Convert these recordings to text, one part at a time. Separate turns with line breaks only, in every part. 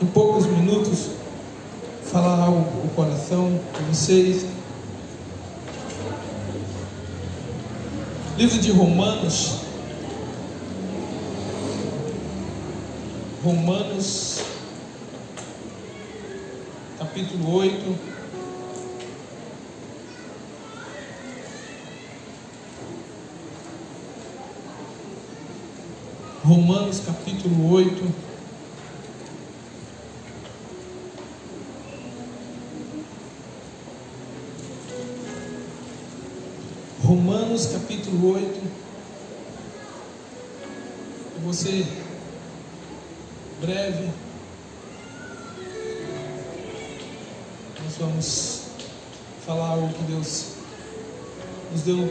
em poucos minutos, falar algo ao coração de vocês. Livro de Romanos, capítulo 8. Romanos, capítulo 8. Romanos, capítulo 8. Eu vou ser breve. Nós vamos falar algo que Deus nos deu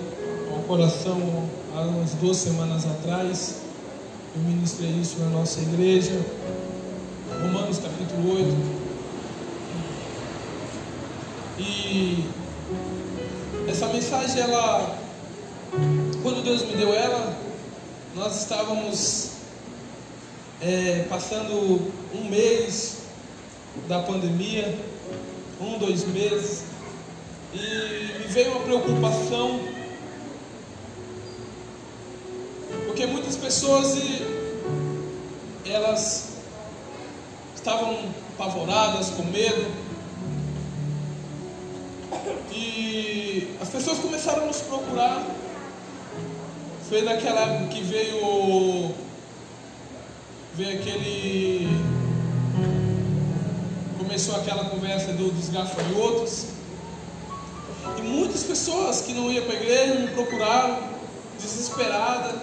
ao coração há umas 2 semanas atrás. Eu ministrei isso na nossa igreja. Romanos capítulo 8. E essa mensagem, quando Deus me deu ela, nós estávamos passando um mês da pandemia, 2 meses, e me veio uma preocupação, porque muitas pessoas elas estavam apavoradas, com medo, e as pessoas começaram a nos procurar. Foi naquela época que veio começou aquela conversa dos gafanhotos, e muitas pessoas que não iam para a igreja me procuraram desesperadas,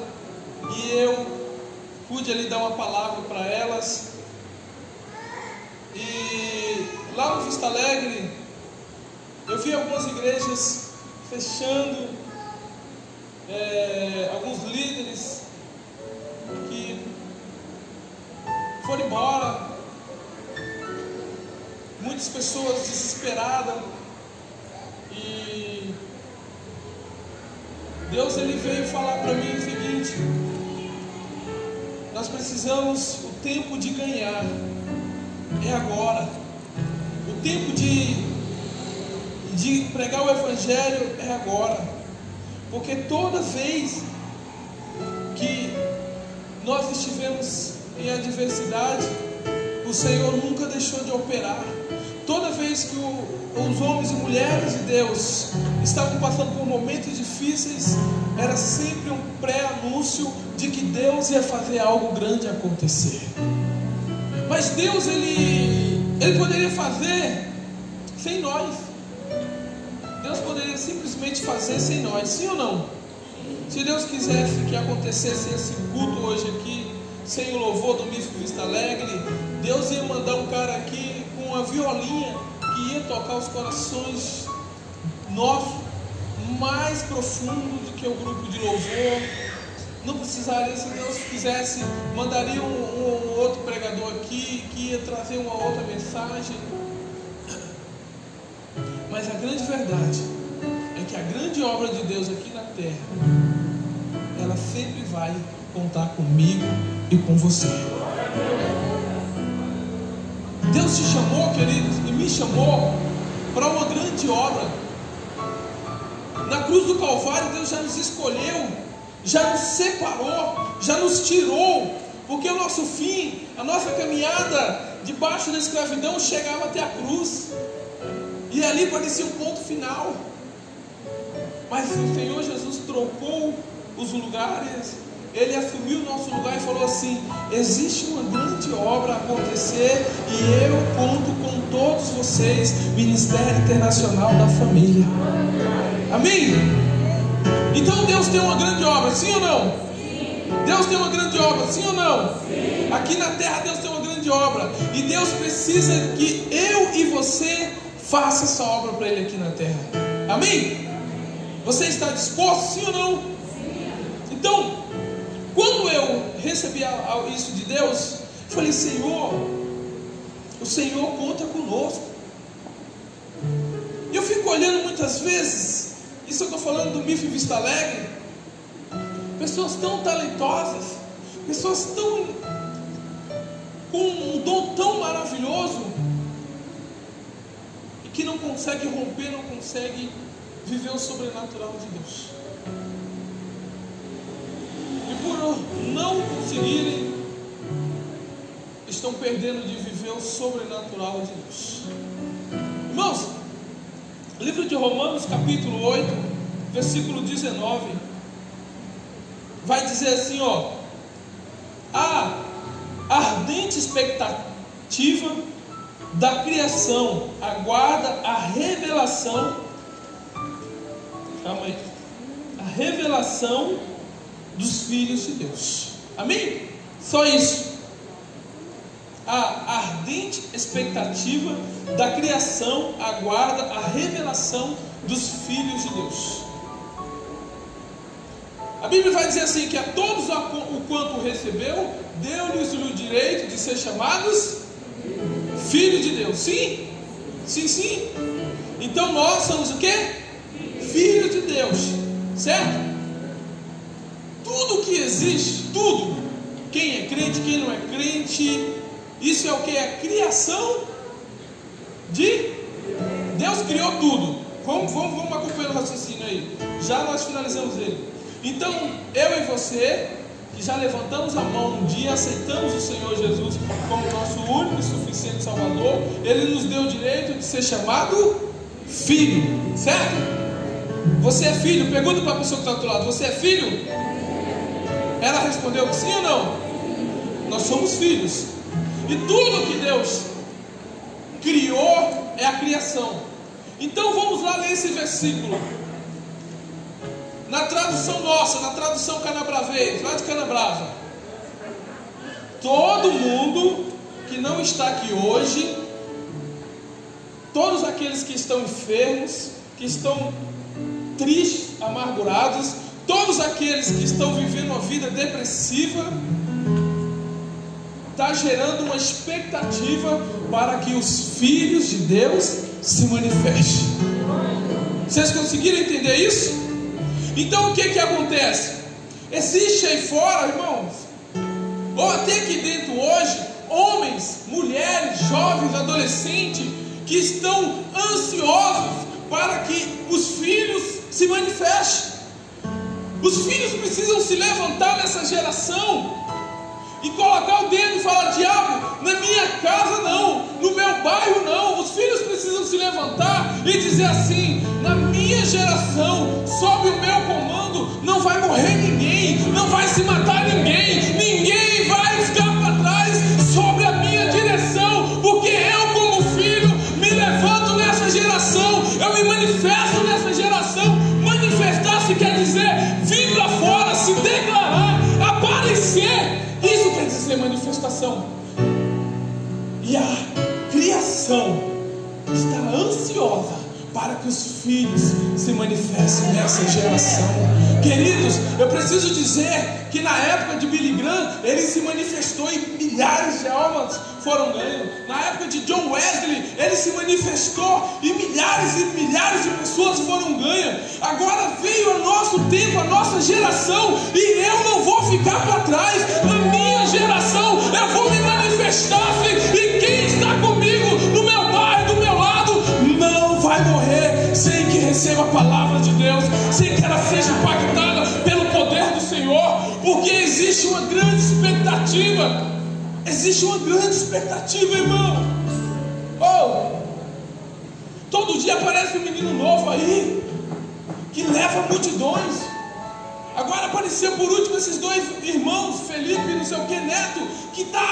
e eu pude ali dar uma palavra para elas. E lá no Vista Alegre eu vi algumas igrejas fechando, alguns líderes que foram embora, muitas pessoas desesperadas. E Deus veio falar para mim o seguinte: nós precisamos, o tempo de ganhar é agora, o tempo de pregar o evangelho é agora, porque toda vez que nós estivemos em adversidade, o Senhor nunca deixou de operar. Toda vez que os homens e mulheres de Deus estavam passando por momentos difíceis, era sempre um pré-anúncio de que Deus ia fazer algo grande acontecer. Mas Deus, Ele poderia fazer sem nós. Deus poderia simplesmente fazer sem nós, sim ou não? Se Deus quisesse que acontecesse esse culto hoje aqui, sem o louvor do Místico Vista Alegre, Deus ia mandar um cara aqui com uma violinha que ia tocar os corações nossos mais profundo do que o grupo de louvor. Não precisaria, se Deus quisesse, mandaria um outro pregador aqui que ia trazer uma outra mensagem. Mas a grande verdade é que a grande obra de Deus aqui na terra, ela sempre vai contar comigo e com você. Deus te chamou, queridos, e me chamou para uma grande obra. Na cruz do Calvário, Deus já nos escolheu, já nos separou, já nos tirou, porque o nosso fim, a nossa caminhada debaixo da escravidão chegava até a cruz, e ali parecia um ponto final. Mas o Senhor Jesus trocou os lugares, Ele assumiu o nosso lugar e falou assim: existe uma grande obra a acontecer, e eu conto com todos vocês, Ministério Internacional da Família. Amém? Então Deus tem uma grande obra, sim ou não? Sim. Deus tem uma grande obra, sim ou não? Sim. Aqui na terra Deus tem uma grande obra, e Deus precisa que eu e você faça essa obra para Ele aqui na terra. Amém? Você está disposto, sim ou não? Sim. Então, quando eu recebi isso de Deus, eu falei: Senhor, o Senhor conta conosco. E eu fico olhando muitas vezes, isso eu estou falando do MIF Vista Alegre, pessoas tão talentosas, pessoas tão com um dom tão maravilhoso, que não consegue romper, não consegue viver o sobrenatural de Deus. E por não conseguirem, estão perdendo de viver o sobrenatural de Deus. Irmãos, livro de Romanos, capítulo 8, versículo 19, vai dizer assim, ó: a ardente expectativa da criação aguarda a revelação, calma aí, a revelação dos filhos de Deus. Amém? Só isso. A ardente expectativa da criação aguarda a revelação dos filhos de Deus. A Bíblia vai dizer assim, que a todos o quanto recebeu, deu-lhes o direito de ser chamados filhos de Deus. Sim? Sim, sim. Então nós somos o quê? Filhos de Deus. Certo? Tudo que existe, tudo, quem é crente, quem não é crente, isso é o que? É a criação de Deus. Criou tudo. Vamos acompanhar o raciocínio aí. Já nós finalizamos ele. Então, eu e você, que já levantamos a mão um dia, aceitamos o Senhor Jesus como nosso único e suficiente Salvador, Ele nos deu o direito de ser chamado filho. Certo? Você é filho? Pergunta para a pessoa que está do lado: você é filho? Ela respondeu que sim ou não? Nós somos filhos. E tudo que Deus criou é a criação. Então vamos lá ler esse versículo. Na tradução nossa, na tradução Canabravês, lá de Canabrava. Todo mundo que não está aqui hoje, todos aqueles que estão enfermos, que estão tristes, amargurados, todos aqueles que estão vivendo uma vida depressiva, está gerando uma expectativa para que os filhos de Deus se manifestem. Vocês conseguiram entender isso? Então o que acontece? Existe aí fora, irmãos, ou até aqui dentro hoje, homens, mulheres, jovens, adolescentes, que estão ansiosos para que os filhos se manifestem. Os filhos precisam se levantar nessa geração e colocar o dedo e falar: diabo, na minha casa não, no meu bairro não. Os filhos precisam se levantar e dizer assim: na minha geração, sob o meu comando, não vai morrer ninguém, não vai se matar ninguém, ninguém vai ficar para trás sobre a minha direção, porque eu, como filho, me levanto nessa geração, eu me manifesto nessa geração. Manifestar-se quer dizer vir para fora, se declarar, aparecer. Isso quer dizer manifestação. E a criação está ansiosa para que os filhos se manifestem nessa geração. Queridos, eu preciso dizer que na época de Billy Graham, ele se manifestou e milhares de almas foram ganhas. Na época de John Wesley, ele se manifestou e milhares de pessoas foram ganhas. Agora veio o nosso tempo, a nossa geração, e eu não vou ficar para trás. Na minha geração eu vou me manifestar, e quem está comigo no meu bairro, do meu lado, não vai morrer sem que receba a palavra de Deus, sem que ela seja impactada pelo poder do Senhor, porque existe uma grande expectativa. Existe uma grande expectativa, irmão. Oh, todo dia aparece um menino novo aí que leva multidões. Agora apareceu por último esses dois irmãos, Felipe e não sei o que, Neto, que está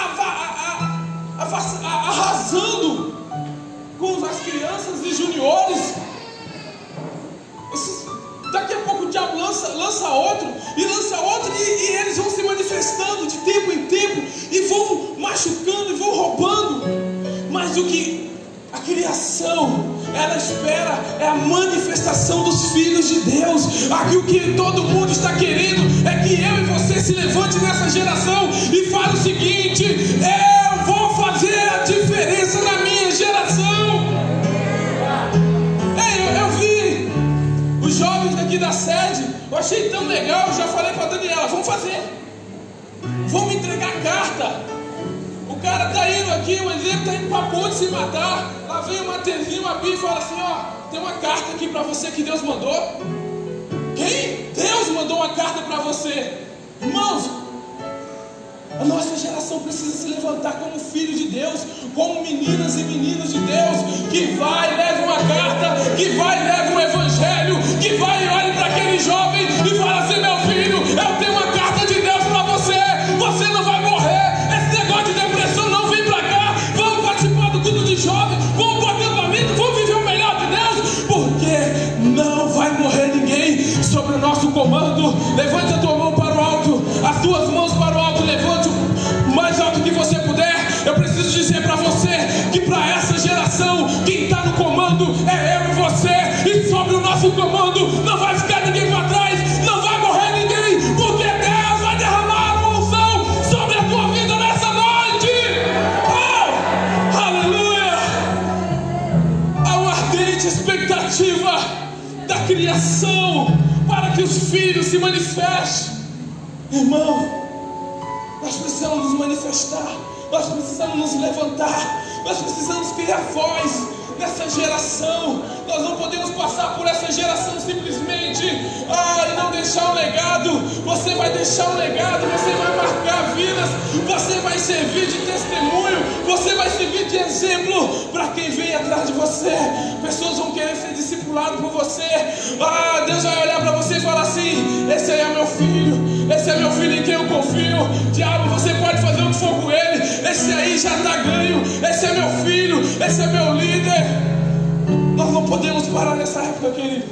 arrasando com as crianças e juniores. Daqui a pouco o diabo lança outro, e eles vão se manifestando de tempo em tempo, e vão machucando, e vão roubando. Mas o que a criação, ela espera, é a manifestação dos filhos de Deus. Aqui o que todo mundo está querendo é que eu e você se levante nessa geração e fale o seguinte: eu vou fazer a diferença na minha geração. Eu vi os jovens daqui da sede, eu achei tão legal. Eu já falei para a Daniela: vamos fazer, vamos entregar carta. O cara está indo aqui, o exemplo está indo para a ponte se matar. Lá vem o Matezinho, a Bia, e fala assim: ó, tem uma carta aqui para você que Deus mandou. Quem? Deus mandou uma carta para você. Irmãos, a nossa geração precisa se levantar como filho de Deus, como meninas e meninos de Deus, que vai, leva uma carta, que vai, leva um evangelho, que vai e olhe para aquele jovem e fala assim: meu filho, eu tenho uma carta de Deus para você, você não vai morrer. Esse negócio de depressão não vem para cá, vamos participar do culto de jovem, vamos para o acampamento, vamos viver o melhor de Deus, porque não vai morrer ninguém sobre o nosso comando. Levante a tua mão para o alto, as tuas mãos para o alto, levante o mais alto que você puder. Eu preciso dizer para você que para essa geração, quem está no comando é eu e você, e sobre o nosso comando não vai ficar ninguém para trás, não vai morrer ninguém, porque Deus vai derramar uma unção sobre a tua vida nessa noite. Oh, aleluia! Há uma ardente expectativa da criação para que os filhos se manifestem. Irmão, nós precisamos nos manifestar, nós precisamos nos levantar, nós precisamos criar voz nessa geração. Nós não podemos passar por essa geração simplesmente e não deixar um legado. Você vai deixar um legado, você vai marcar vidas, você vai servir de testemunho, você vai servir de exemplo para quem vem atrás de você. Pessoas vão querer ser discipuladas por você. Deus vai olhar para você e falar assim: esse aí é meu filho, esse é meu filho em quem eu confio. Diabo, você pode fazer o que for com ele, esse aí já está ganho, esse é meu filho, esse é meu líder. Nós não podemos parar nessa época, querido.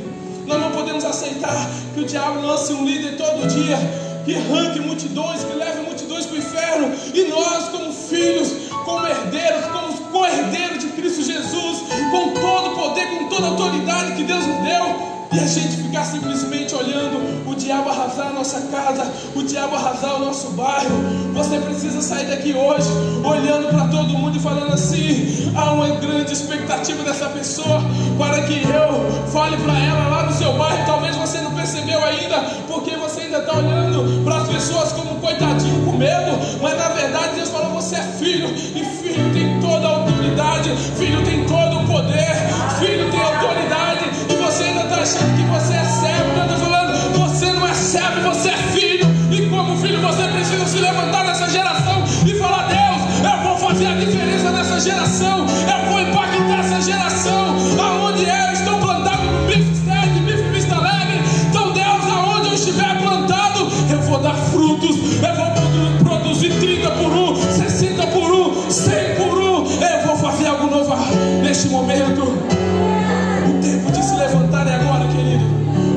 Nós não podemos aceitar que o diabo lance um líder todo dia, que arranque multidões, que leve multidões para o inferno. E nós, como filhos, como herdeiros, como co-herdeiros de Cristo Jesus, com todo o poder, com toda a autoridade que Deus nos deu, e a gente ficar simplesmente olhando o diabo arrasar a nossa casa, o diabo arrasar o nosso bairro. Você precisa sair daqui hoje olhando para todo mundo e falando assim: há uma grande expectativa dessa pessoa para que eu fale para ela lá no seu bairro. Talvez você não percebeu ainda, porque você ainda está olhando para as pessoas como um coitadinho com medo, mas na verdade Deus falou: você é filho, e filho tem toda a autoridade, filho tem todo o poder, filho tem autoridade, e você ainda está achando que você é servo. Eu estou falando: você não é servo, você é filho, e como filho você precisa se levantar nessa geração e falar: Deus, eu vou fazer a diferença nessa geração, eu vou impactar essa geração, aonde eu estou plantado no bife sede, bife vista alegre. Então Deus, aonde eu estiver plantado, eu vou dar frutos, eu vou produzir 30 por 1, 60 por 1, 100 por 1, eu vou fazer algo novo neste momento. O tempo de se levantar é agora, querido.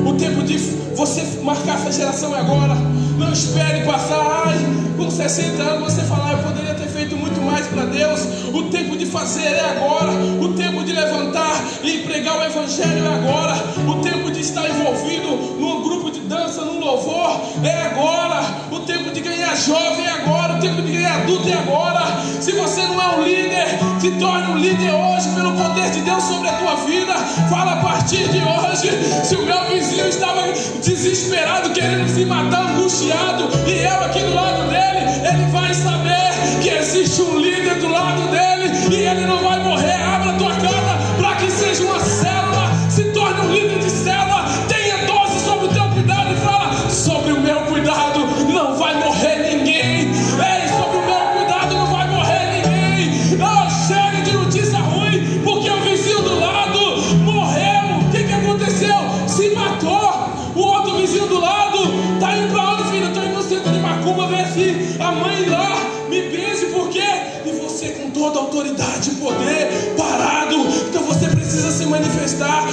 O tempo de você marcar essa geração é agora. Não espere passar, com 60 anos você falar: eu poderia ter feito muito mais para Deus. O tempo de fazer é agora. O tempo de levantar e pregar o evangelho é agora. O tempo de estar envolvido num grupo de dança, num louvor, é agora. O tempo de ganhar jovem é agora. O tempo de ganhar adulto é agora. Se você não é um líder, se torne um líder hoje pelo poder de Deus sobre a tua vida. Fala: a partir de hoje, se o meu vizinho estava desesperado, querendo se matar, angustiado, e eu aqui do lado dele, ele vai saber que existe um líder do lado dele, e ele não vai morrer. Abra a tua casa para que seja uma célula, se torne um líder de célula, tenha 12 sobre o teu cuidado e fala: sobre o meu cuidado não vai morrer ninguém. Ei, sobre o meu cuidado não vai morrer ninguém. Não chega de notícia ruim, porque o vizinho do lado morreu. O que aconteceu? Se matou. O outro vizinho do lado está indo para onde, filho? Eu estou indo no centro de Macumba ver se a mãe lá me benze. Por quê? E você com toda a autoridade e poder parado. Então você precisa se manifestar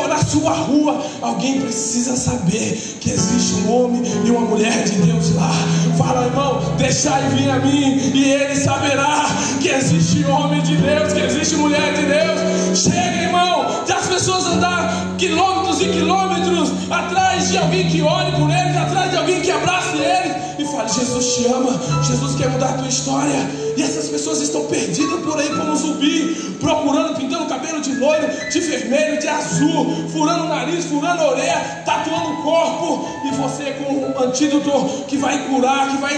na sua rua. Alguém precisa saber que existe um homem e uma mulher de Deus lá. Fala: irmão, deixai vir a mim, e ele saberá que existe homem de Deus, que existe mulher de Deus. Chega, irmão, de as pessoas andar quilômetros e quilômetros atrás de alguém que ore por eles, atrás de alguém que abrace eles e fale: Jesus te ama, Jesus quer mudar a tua história. E essas pessoas estão perdidas por aí como um zumbi, procurando, pintando o cabelo de loiro, de vermelho, de azul, furando o nariz, furando a orelha, tatuando o corpo. E você com um antídoto que vai curar, que vai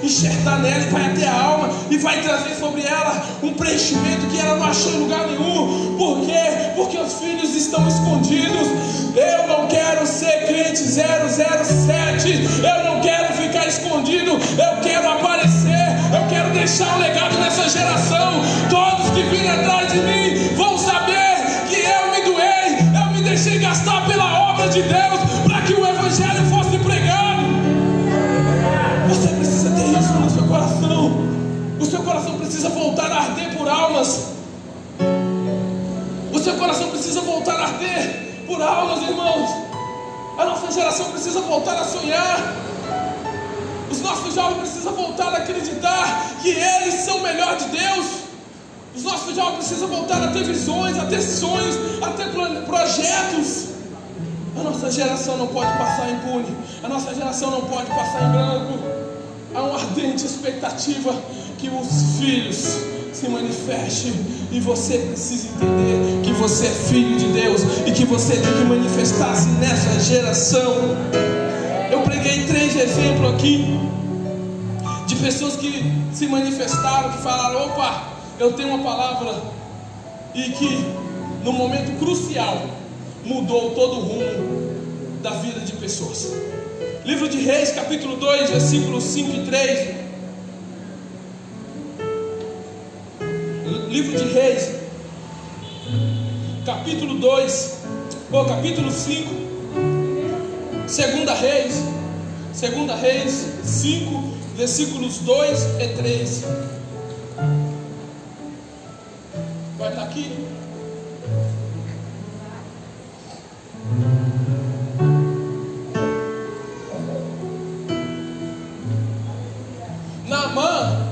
enxertar nela e vai até a alma e vai trazer sobre ela um preenchimento que ela não achou em lugar nenhum. Por quê? Porque os filhos estão escondidos. Eu não quero ser crente 007, eu não quero ficar escondido, eu quero aparecer, eu quero deixar um legado nessa geração. Todos que virem atrás de mim vão saber que eu me doei, eu me deixei gastar pela obra de Deus para que o Evangelho fosse pregado. Você precisa ter isso no seu coração. O seu coração precisa voltar a arder por almas. O seu coração precisa voltar a arder por almas, irmãos. A nossa geração precisa voltar a sonhar. Os nossos jovens precisam voltar a acreditar que eles são o melhor de Deus. Os nossos jovens precisam voltar a ter visões, a ter sonhos, a ter projetos. A nossa geração não pode passar impune. A nossa geração não pode passar em branco. Há uma ardente expectativa que os filhos se manifestem. E você precisa entender que você é filho de Deus e que você tem que manifestar-se nessa geração. Eu preguei 3 exemplos aqui de pessoas que se manifestaram, que falaram: opa, eu tenho uma palavra, e que no momento crucial mudou todo o rumo da vida de pessoas. Livro de Reis, capítulo 2, versículos 5 e 3. Livro de Reis, capítulo 2, capítulo 5, Segunda Reis 5, versículos 2 e 3. Vai estar aqui? Naamã,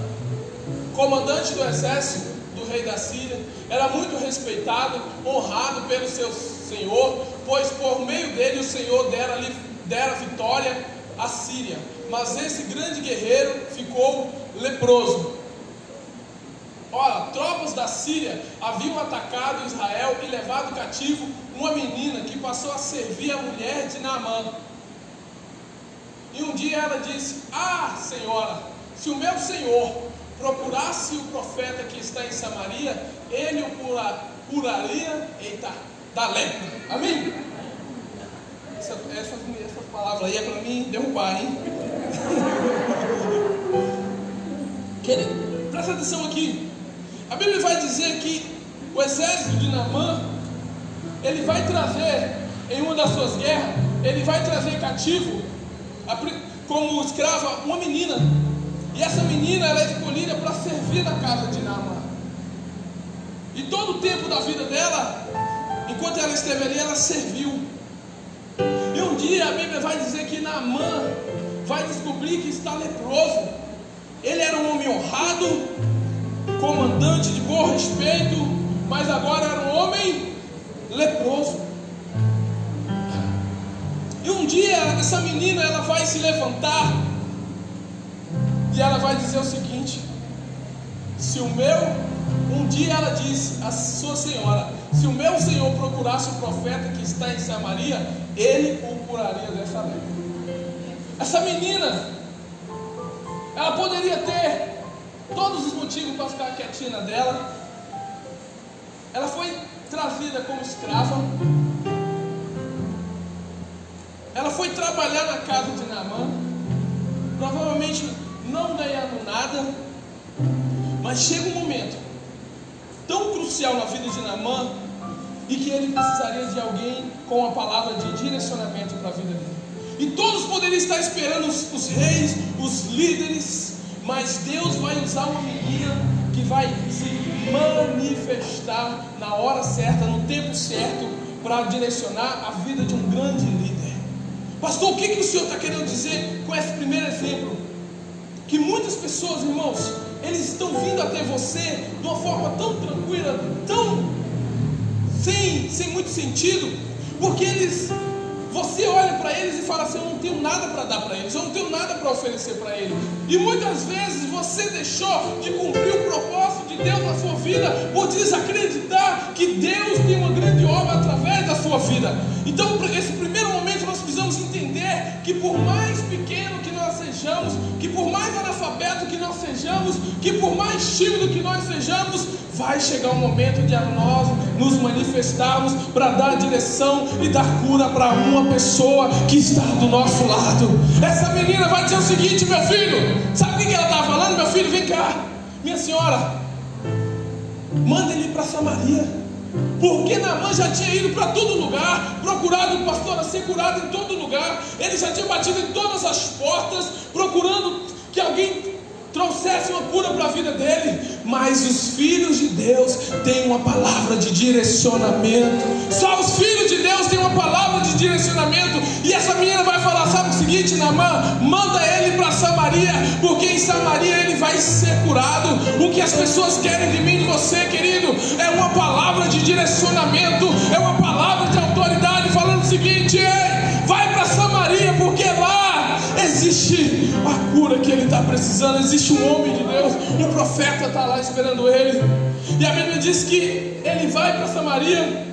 comandante do exército do rei da Síria, era muito respeitado, honrado pelo seu senhor, pois por meio dele o Senhor dera vitória à Síria. Mas esse grande guerreiro ficou leproso. Ora, tropas da Síria haviam atacado Israel e levado cativo uma menina que passou a servir a mulher de Naamã. E um dia ela disse: ah, senhora, se o meu senhor procurasse o profeta que está em Samaria, ele o curaria da lepra. Amém? Essa palavra aí é para mim derrubar, hein? Presta atenção aqui. A Bíblia vai dizer que o exército de Naamã, ele vai trazer, em uma das suas guerras, ele vai trazer cativo, como escrava, uma menina. E essa menina, ela é escolhida para servir na casa de Naamã. E todo o tempo da vida dela, enquanto ela esteve ali, ela serviu. E um dia a Bíblia vai dizer que Naamã vai descobrir que está leproso. Ele era um homem honrado, comandante de bom respeito, mas agora era um homem leproso. E um dia essa menina, ela vai se levantar e ela vai dizer o seguinte: um dia ela disse à sua senhora: se o meu senhor procurasse o profeta que está em Samaria, ele o curaria dessa lepra. Essa menina, ela poderia ter todos os motivos para ficar quietinha dela. Ela foi trazida como escrava. Ela foi trabalhar na casa de Naamã, provavelmente não ganhando nada. Mas chega um momento tão crucial na vida de Naamã, e que ele precisaria de alguém com uma palavra de direcionamento para a vida dele. E todos poderiam estar esperando os reis, os líderes, mas Deus vai usar uma menina que vai se manifestar na hora certa, no tempo certo, para direcionar a vida de um grande líder. Pastor, o que o senhor está querendo dizer com esse primeiro exemplo? Que muitas pessoas, irmãos, eles estão vindo até você de uma forma tão tranquila, tão sem muito sentido, porque eles você olha para eles e fala assim: eu não tenho nada para dar para eles, eu não tenho nada para oferecer para eles. E muitas vezes você deixou de cumprir o propósito de Deus na sua vida por desacreditar que Deus tem uma grande obra através da sua vida. Então, nesse primeiro momento, nós precisamos entender que por mais pequeno que nós sejamos, que por mais analfabeto que nós sejamos, que por mais tímido que nós sejamos, vai chegar um momento de nós nos manifestarmos para dar direção e dar cura para uma pessoa que está do nosso lado. Essa menina vai dizer o seguinte: meu filho, sabe o que ela estava falando? Meu filho, vem cá, minha senhora, manda ele para Samaria. Porque Naamã já tinha ido para todo lugar, procurado o pastor a ser curado em todo lugar. Ele já tinha batido em todas as portas, procurando que alguém trouxesse uma cura para a vida dele. Mas os filhos de Deus têm uma palavra de direcionamento. Só os filhos de Deus têm uma palavra de direcionamento. E essa menina vai falar: sabe o seguinte, Naamã, manda ele para Samaria, porque em Samaria ele vai ser curado. O que as pessoas querem de mim, de você, querido, é uma palavra de direcionamento, é uma palavra de autoridade, falando o seguinte: ei, vai para Samaria, porque lá existe a cura que ele está precisando. Existe um homem de Deus, um profeta está lá esperando ele. E a Bíblia diz que ele vai para Samaria,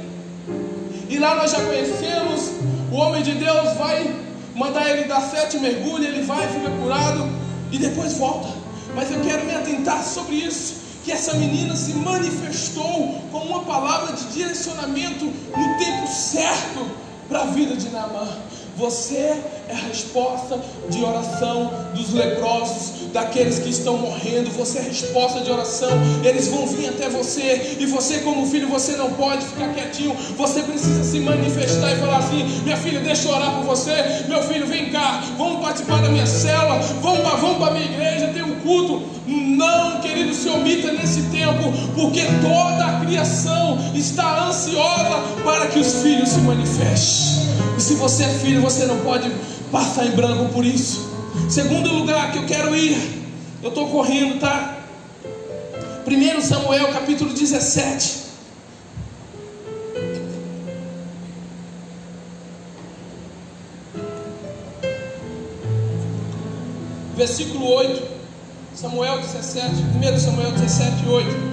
e lá nós já conhecemos. O homem de Deus vai mandar ele dar 7 mergulhos, ele vai, fica curado e depois volta. Mas eu quero me atentar sobre isso, que essa menina se manifestou com uma palavra de direcionamento no tempo certo para a vida de Naamã. Você é a resposta de oração dos leprosos, daqueles que estão morrendo. Você é a resposta de oração. Eles vão vir até você, e você, como filho, você não pode ficar quietinho. Você precisa se manifestar e falar assim: minha filha, deixa eu orar por você. Meu filho, vem cá, vamos participar da minha célula, vamos para a minha igreja, tem um culto. Não, querido, se omita nesse tempo, porque toda a criação está ansiosa para que os filhos se manifestem. E se você é filho, você não pode passar em branco por isso. Segundo lugar que eu quero ir, eu estou correndo, tá? 1 Samuel capítulo 17. Versículo 8. Samuel 17, 1 Samuel 17, 8.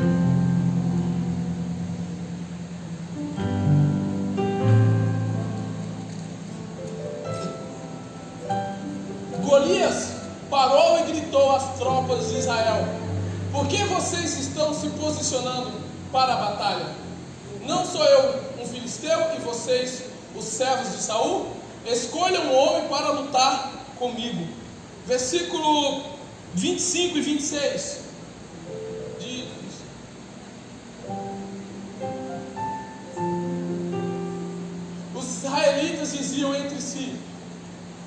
Golias parou e gritou às tropas de Israel: por que vocês estão se posicionando para a batalha? Não sou eu um filisteu e vocês os servos de Saul? Escolham um homem para lutar comigo. Versículo 25 e 26. Os israelitas diziam entre si: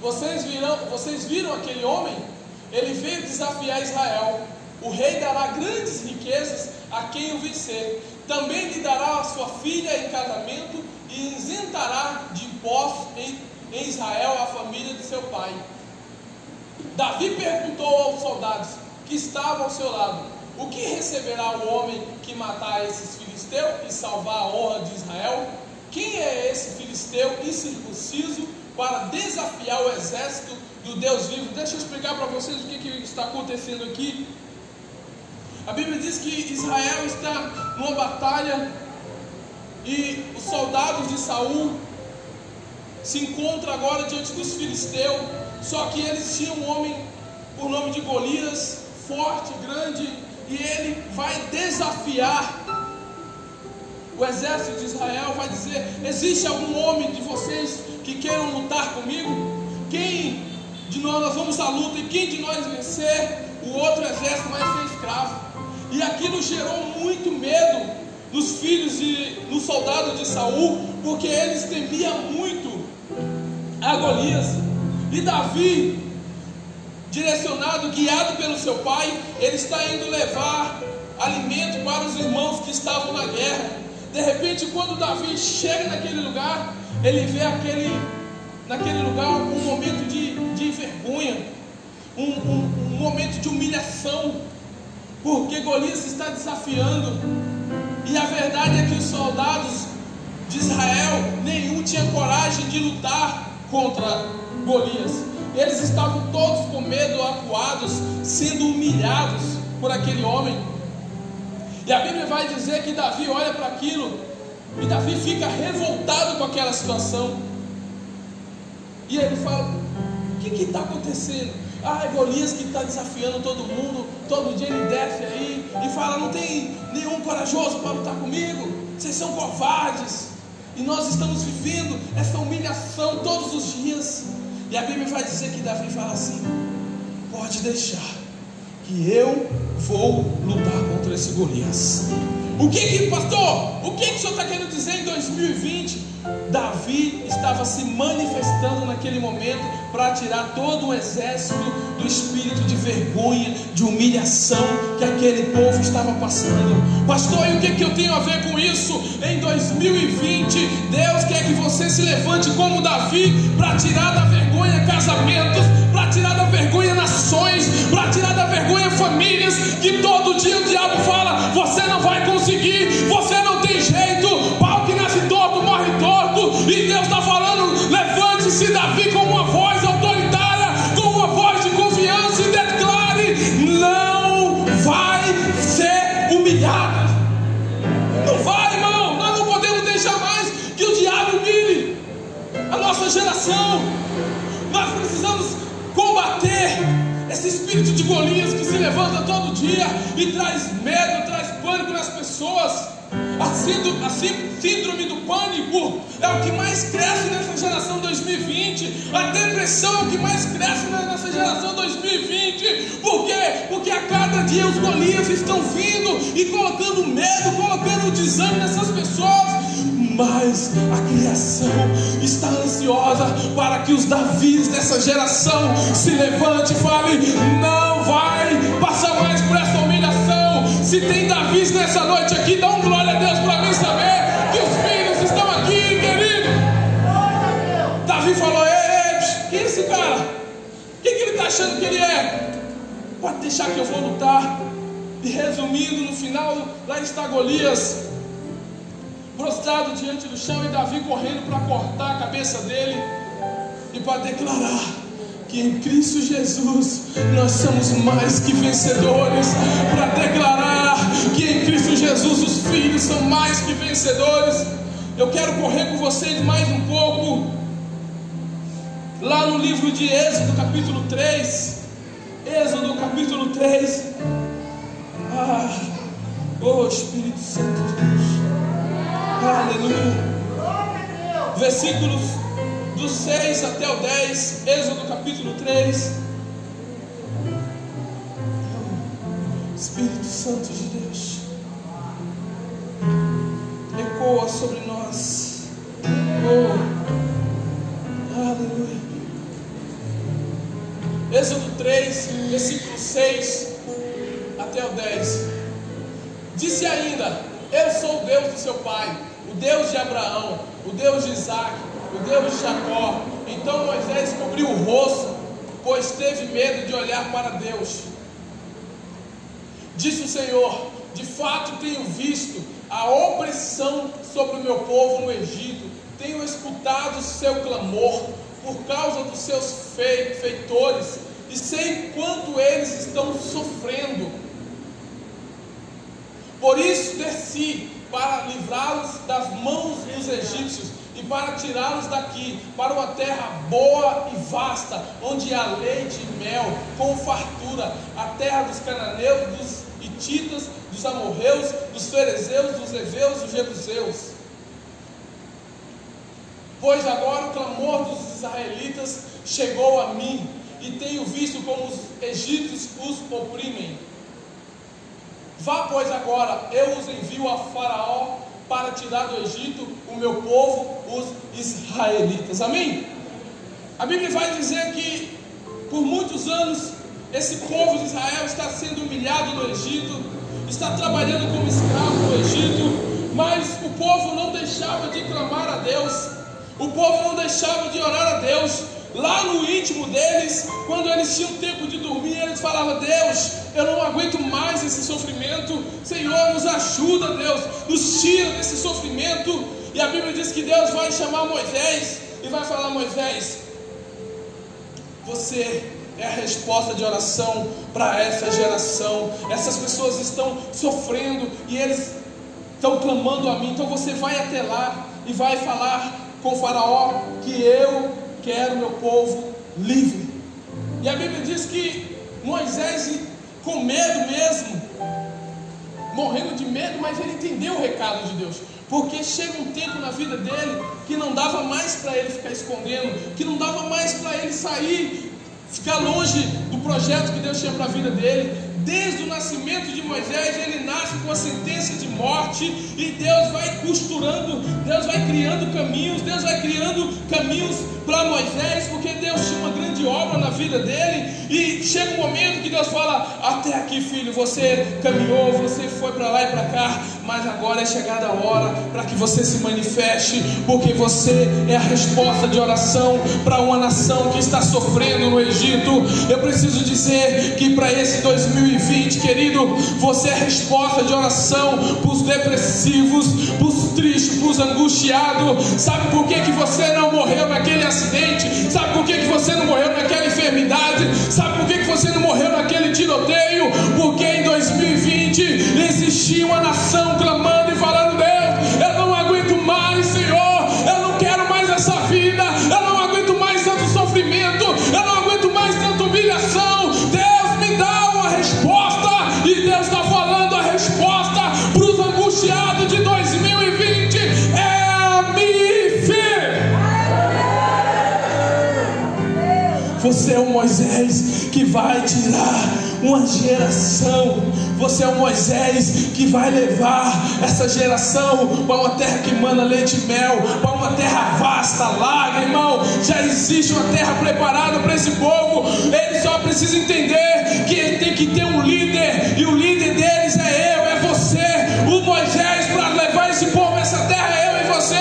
vocês viram aquele homem? Ele veio desafiar Israel. O rei dará grandes riquezas a quem o vencer. Também lhe dará a sua filha em casamento e isentará de impostos em Israel a família de seu pai. Davi perguntou aos soldados que estavam ao seu lado: o que receberá o homem que matar esses filisteus e salvar a honra de Israel? Quem é esse filisteu incircunciso para desafiar o exército do Deus vivo? Deixa eu explicar para vocês o que está acontecendo aqui. A Bíblia diz que Israel está numa batalha e os soldados de Saul se encontram agora diante dos filisteus. Só que eles tinham um homem por nome de Golias, forte, grande, e ele vai desafiar o exército de Israel. Vai dizer: existe algum homem de vocês que queiram lutar comigo? Quem de nós vamos à luta, e quem de nós vencer, o outro exército vai ser escravo. E aquilo gerou muito medo nos soldados de Saul, porque eles temiam muito a Golias. E Davi, direcionado, guiado pelo seu pai, ele está indo levar alimento para os irmãos que estavam na guerra. De repente, quando Davi chega naquele lugar, ele vê naquele lugar um momento de vergonha, um momento de humilhação, porque Golias está desafiando. E a verdade é que os soldados de Israel, nenhum tinha coragem de lutar contra Golias. Eles estavam todos com medo, acuados, sendo humilhados por aquele homem. E a Bíblia vai dizer que Davi olha para aquilo, e Davi fica revoltado com aquela situação. E ele fala: o que está acontecendo? Ah, é Golias que está desafiando todo mundo. Todo dia ele desce aí e fala: não tem nenhum corajoso para lutar comigo, vocês são covardes. E nós estamos vivendo essa humilhação todos os dias. E a Bíblia vai dizer que Davi fala assim: pode deixar, que eu vou lutar contra esse Golias. Pastor, o que o senhor está querendo dizer em 2020? Davi estava se manifestando naquele momento para tirar todo o exército do espírito de vergonha, de humilhação que aquele povo estava passando. Pastor, e o que eu tenho a ver com isso? Em 2020, Deus quer que você se levante como Davi para tirar da vergonha casamentos, para tirar da vergonha nações, para tirar da vergonha famílias, que todo dia o diabo fala: você não vai conseguir, você não tem jeito, pau que nasce torto, morre torto. E Deus está falando: levante-se, Davi, com uma voz autoritária, com uma voz de confiança, e declare: não vai ser humilhado. Não vai, irmão. Nós não podemos deixar mais que o diabo humilhe a nossa geração. Nós precisamos combater esse espírito de Golias que se levanta todo dia e traz medo, traz pânico nas pessoas. A síndrome do pânico é o que mais cresce nessa geração 2020. A depressão é o que mais cresce nessa geração 2020. Por quê? Porque a cada dia os Golias estão vindo e colocando medo, colocando desânimo nessas pessoas. Mas a criação está ansiosa para que os Davis dessa geração se levante e fale: não vai passar mais por essa humilhação. Se tem Davis nessa noite aqui, dá um glória a Deus para mim saber que os filhos estão aqui, querido. Davi falou: ei, quem é esse cara? Quem que ele está achando que ele é? Pode deixar que eu vou lutar. E resumindo, no final, lá está Golias prostrado diante do chão, e Davi correndo para cortar a cabeça dele e para declarar que em Cristo Jesus nós somos mais que vencedores, para declarar que em Cristo Jesus os filhos são mais que vencedores. Eu quero correr com vocês mais um pouco lá no livro de Êxodo capítulo 3. Êxodo capítulo 3. Oh Espírito Santo de Deus, aleluia. Versículos do 6 até o 10, Êxodo capítulo 3. Espírito Santo de Deus, ecoa sobre nós. Oh, aleluia. Êxodo 3, versículo 6 até o 10. Disse ainda: eu sou o Deus de seu pai, o Deus de Abraão, o Deus de Isaac, o Deus de Jacó. Então Moisés cobriu o rosto, pois teve medo de olhar para Deus. Disse o Senhor: de fato tenho visto a opressão sobre o meu povo no Egito, tenho escutado o seu clamor por causa dos seus feitores, e sei quanto eles estão sofrendo. Por isso desci para livrá-los das mãos dos egípcios e para tirá-los daqui para uma terra boa e vasta, onde há leite e mel com fartura, a terra dos cananeus, dos hititas, dos amorreus, dos ferezeus, dos heveus, dos jebuseus. Pois agora o clamor dos israelitas chegou a mim, e tenho visto como os egípcios os oprimem. Vá, pois, agora, eu os envio a Faraó para tirar do Egito o meu povo, os israelitas. Amém? A Bíblia vai dizer que por muitos anos esse povo de Israel está sendo humilhado no Egito, está trabalhando como escravo no Egito, mas o povo não deixava de clamar a Deus, o povo não deixava de orar a Deus. Lá no íntimo deles, quando eles tinham tempo de dormir, eles falavam: Deus, eu não aguento mais esse sofrimento, Senhor, nos ajuda, Deus, nos tira desse sofrimento. E a Bíblia diz que Deus vai chamar Moisés e vai falar: Moisés, você é a resposta de oração para essa geração. Essas pessoas estão sofrendo e eles estão clamando a mim. Então você vai até lá e vai falar com o faraó que eu quero meu povo livre. E a Bíblia diz que Moisés, com medo mesmo, morrendo de medo, mas ele entendeu o recado de Deus. Porque chega um tempo na vida dele que não dava mais para ele ficar escondendo, que não dava mais para ele sair, ficar longe do projeto que Deus tinha para a vida dele. Desde o nascimento de Moisés, ele nasce com a sentença de morte, e Deus vai costurando, Deus vai criando caminhos, Deus vai criando caminhos para Moisés, porque Deus tinha uma grande obra na vida dele. E chega um momento que Deus fala: até aqui, filho, você caminhou, você foi para lá e para cá, mas agora é chegada a hora para que você se manifeste, porque você é a resposta de oração para uma nação que está sofrendo no Egito. Eu preciso dizer que para esse 2020, querido, você é a resposta de oração para os depressivos, para os tristes, para os angustiados. Sabe por que você não morreu naquele acidente? Sabe por que você não morreu naquela enfermidade? Sabe por que você não morreu naquele tiroteio? Porque em 2020 existia uma nação clamando e falando: Deus, eu não aguento mais, Senhor, eu não quero mais essa vida, eu não aguento mais tanto sofrimento, eu não aguento mais tanta humilhação. Deus, me dá uma resposta. E Deus está falando a resposta para os angustiados de 2020: é a minha fé. Você é o Moisés que vai tirar uma geração. Você é o Moisés que vai levar essa geração para uma terra que mana leite e mel, para uma terra vasta, larga, irmão. Já existe uma terra preparada para esse povo. Eles só precisam entender que ele tem que ter um líder, e o líder deles é eu, é você. O Moisés para levar esse povo a essa terra é eu e você.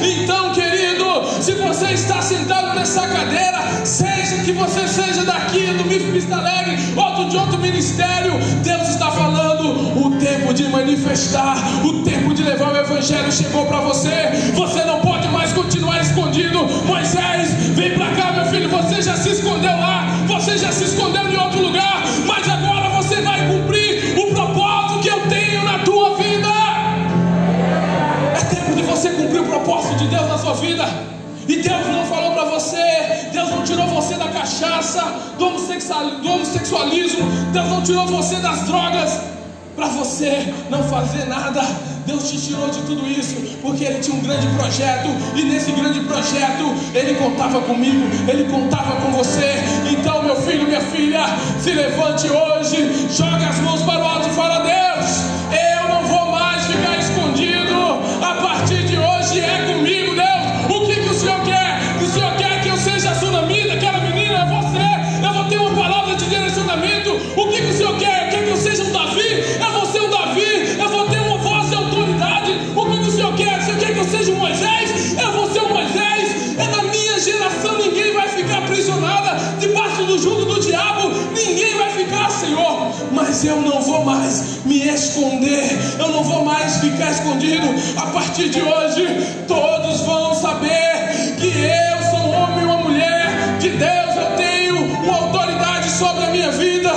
Então, querido, se você está sentado nessa cadeira, seja que você seja daqui do MIF Vista Alegre, outro de outro ministério, Deus está falando: o tempo de manifestar, o tempo de levar o evangelho chegou para você. Você não pode mais continuar escondido. Moisés, vem para cá, meu filho. Você já se escondeu lá, você já se escondeu em outro lugar, mas agora você vai cumprir o propósito que eu tenho na tua vida. É tempo de você cumprir o propósito de Deus na sua vida. E Deus não falou para você, Deus não tirou você da cachaça, do homossexualismo, Deus não tirou você das drogas para você não fazer nada. Deus te tirou de tudo isso porque Ele tinha um grande projeto, e nesse grande projeto Ele contava comigo, Ele contava com você. Então, meu filho, minha filha, se levante hoje, joga as mãos para o alto e fala: Deus, eu não vou mais ficar escondido. A partir de hoje é comigo, Deus. O que o Senhor quer? O Senhor quer que eu seja a Sunamita, aquela menina, é você. Eu vou ter uma palavra de direcionamento. O que o Senhor quer? Quer que eu seja um Davi? Eu vou ser um Davi. Eu vou ter uma voz de autoridade. O que o Senhor quer? O Senhor quer que eu seja um Moisés? Eu vou ser um Moisés. É na minha geração, ninguém vai ficar aprisionada debaixo do jugo do diabo. Ninguém vai ficar, Senhor. Mas eu não vou mais me esconder. Eu não vou mais ficar escondido. A partir de hoje, todos vão saber que eu sou um homem e uma mulher de Deus. Eu tenho uma autoridade sobre a minha vida.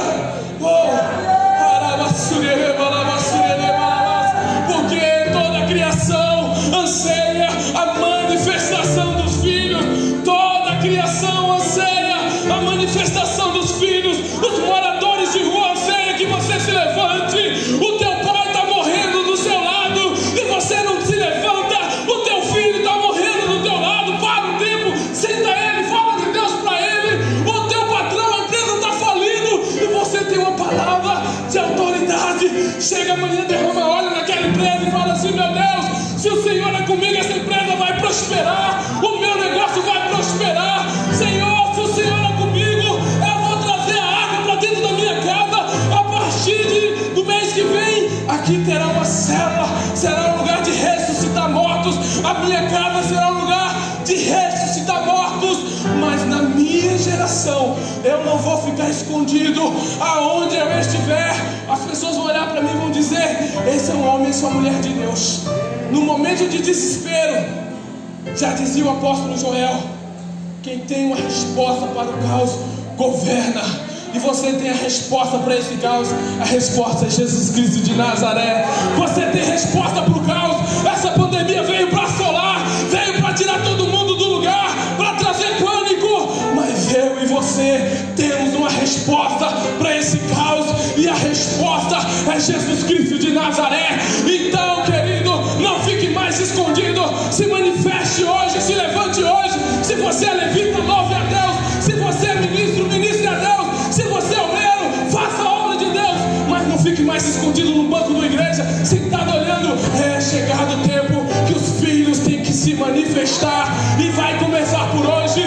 Porque toda a criação anseia a manifestação dos filhos. Toda a criação anseia a manifestação dos filhos. Os moradores de rua anseiam que você se levante. O teu pai está morrendo do seu lado e você não se levanta. O teu filho está morrendo do teu lado. Para o tempo, senta ele, fala de Deus para ele. O teu patrão, a empresa está falindo, e você tem uma palavra de autoridade. Chega amanhã, derrama óleo naquela empresa e fala assim: meu Deus, se o Senhor é comigo, essa empresa vai prosperar, o meu negócio vai prosperar. Senhor, se o Senhor é comigo, eu vou trazer a água para dentro da minha casa. A partir do mês que vem, aqui terá uma célula, será um lugar de ressuscitar mortos. A minha casa será um lugar de ressuscitar mortos. Mas na minha geração, eu não vou ficar escondido. Aonde eu estiver, as pessoas vão olhar para mim e vão dizer: esse é um homem, essa é uma mulher de Deus. No momento de desespero, já dizia o apóstolo Joel: Quem tem uma resposta para o caos, governa. E você tem a resposta para esse caos. A resposta é Jesus Cristo de Nazaré. Você tem resposta para o caos. Essa pandemia veio para assolar, veio para tirar todo mundo do lugar, para trazer pânico. Mas eu e você temos uma resposta para esse caos. E a resposta é Jesus Cristo de Nazaré. Então, querido, não fique mais escondido. Se manifeste hoje, se levante hoje. Se você é levita, louve a Deus. Se você é ministro, ministre a Deus. Se você é obreiro, faça a obra de Deus. Mas não fique mais escondido no banco da igreja, sentado olhando. É chegado o tempo que os filhos têm que se manifestar. E vai começar por hoje.